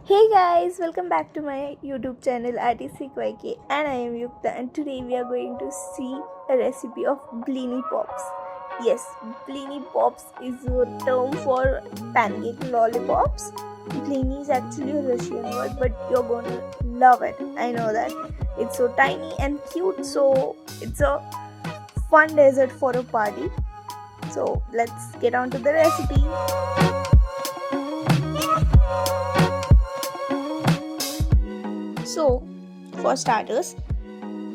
Hey guys, welcome back to my YouTube channel RTCYK and I am Yukta and today we are going to see a recipe of Blini Pops. Yes, Blini Pops is a term for pancake lollipops. Blini is actually a Russian word but you're gonna love it. I know that. It's so tiny and cute, so it's a fun dessert for a party. So let's get on to the recipe. So, for starters,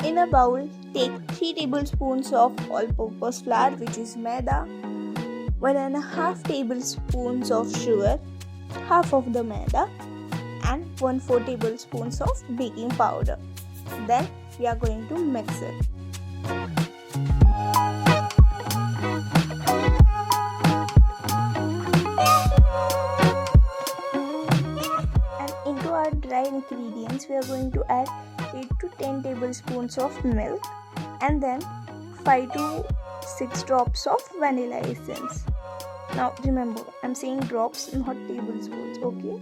in a bowl, take 3 tablespoons of all-purpose flour, which is Maida, 1.5 tablespoons of sugar, half of the Maida, and 1/4 tablespoons of baking powder. Then we are going to mix it. Into our dry ingredients, we are going to add 8 to 10 tablespoons of milk and then 5 to 6 drops of vanilla essence. Now remember, I'm saying drops, not tablespoons, okay?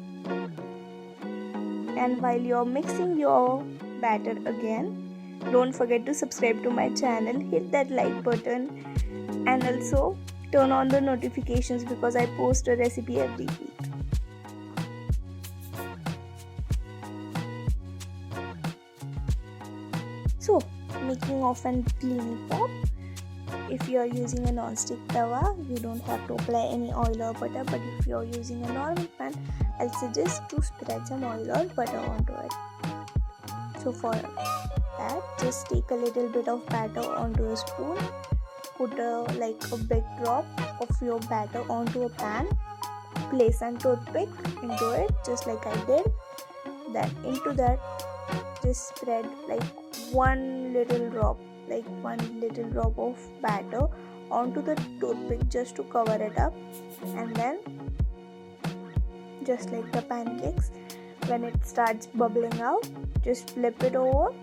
And while you're mixing your batter again, don't forget to subscribe to my channel, hit that like button and also turn on the notifications because I post a recipe every week. So, making of an Blini Pop. If you are using a non-stick tawa, you don't have to apply any oil or butter, but if you are using a normal pan, I'll suggest to spread some oil or butter onto it. So for that, just take a little bit of batter onto a spoon, put a big drop of your batter onto a pan, place a toothpick into it just like I did. Then into that, just spread one little drop of batter onto the toothpick just to cover it up, and then just like the pancakes, when it starts bubbling out, just flip it over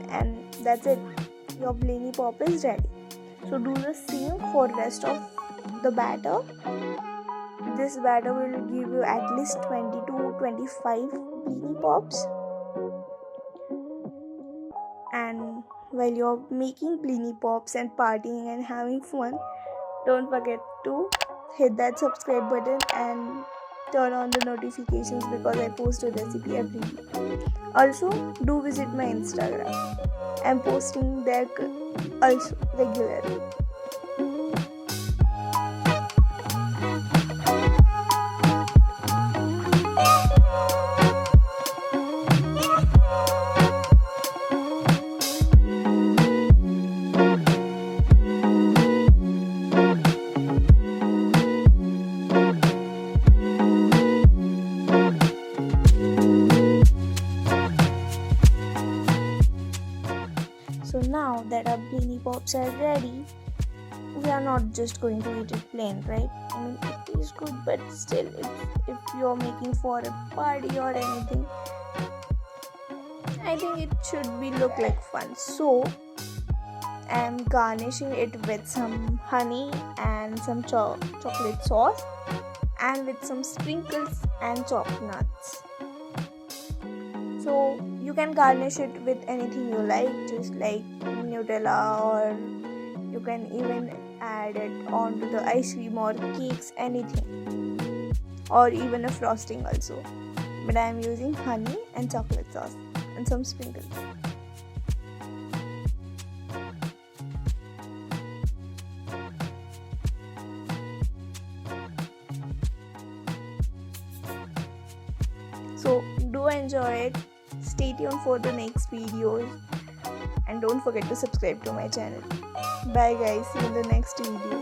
and that's it. Your Blini Pop is ready. So do the same for rest of the batter. This batter will give you at least 20 to 25 Blini Pops. And while you're making Blini Pops and partying and having fun, don't forget to hit that subscribe button and turn on the notifications because I post a recipe every week. Also, do visit my Instagram. I'm posting there also regularly. So now that our Blini Pops are ready, we are not just going to eat it plain, right? I mean, it tastes good, but still, if you're making for a party or anything, I think it should be look like fun. So I'm garnishing it with some honey and some chocolate sauce and with some sprinkles and chopped nuts. So you can garnish it with anything you like, just like Nutella, or you can even add it onto the ice cream or cakes, anything, or even a frosting also. But I am using honey and chocolate sauce and some sprinkles. So do enjoy it. Stay tuned for the next videos and don't forget to subscribe to my channel. Bye guys, see you in the next video.